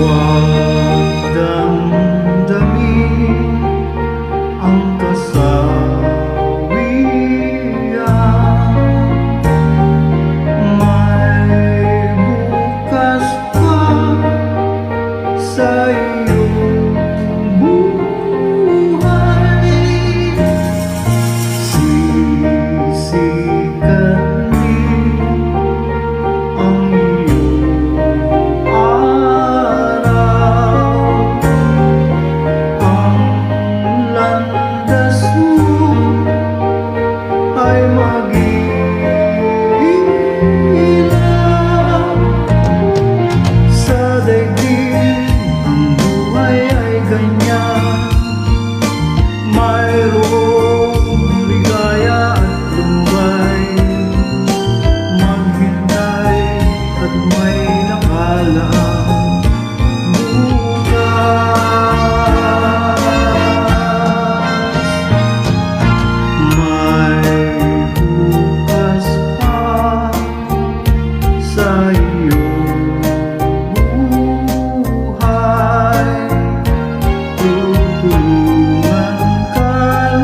Huwag damdamin ang kasawian. May bukas pa sa iyong buhay. Sisikatin ang iyong araw. Ang landas mo ay mag-iilaw. Sa daigdig ang buhay ay ganyan. Mayroong ligaya at lumbay. Maghintay at may nakalaang bukas. May bukas pa sa iyong buhay. Tutulungan ka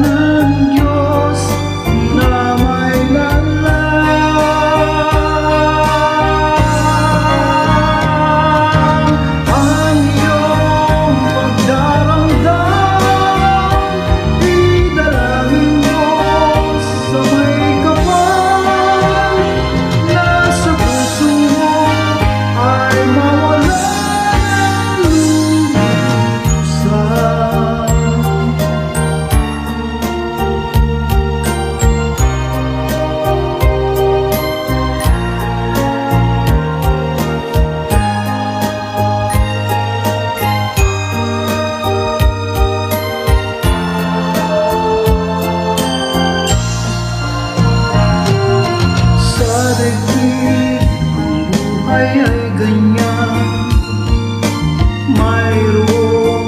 ng Diyos na may lalang. Ang iyong pagdaramdam, idalangin mo sa may kapal. Nasa puso mo ay mawalan ng lubusan. Sa daigdig ang buhay ay ganyan. Mayroong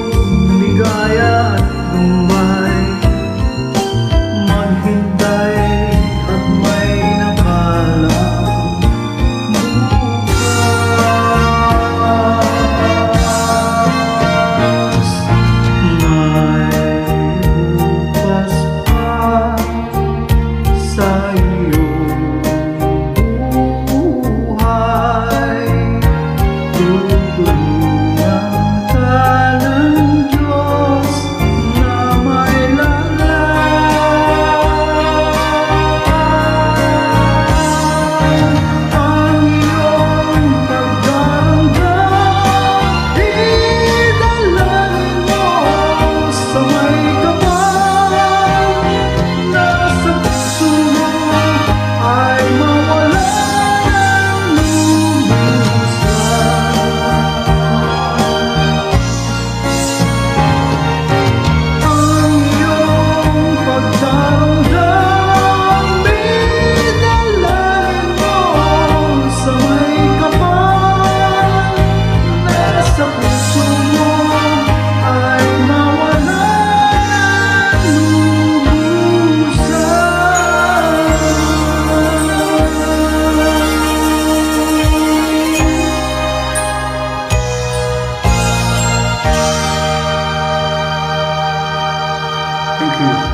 ligaya at lumbay. Maghintay at may nakalang bukas. May bukas pa sa iyong buhay. Tutulungan ka ng Diyos na may lalang. Ang iyong pagdaramdam, idalangin mo sa may kapal. Nasa puso mo ay mawalan ng lubusan. Ang iyong pagdaramdam, idalangin mo sa may kapal. Nasa puso mo ay mawalan ng lubusan. Thank you.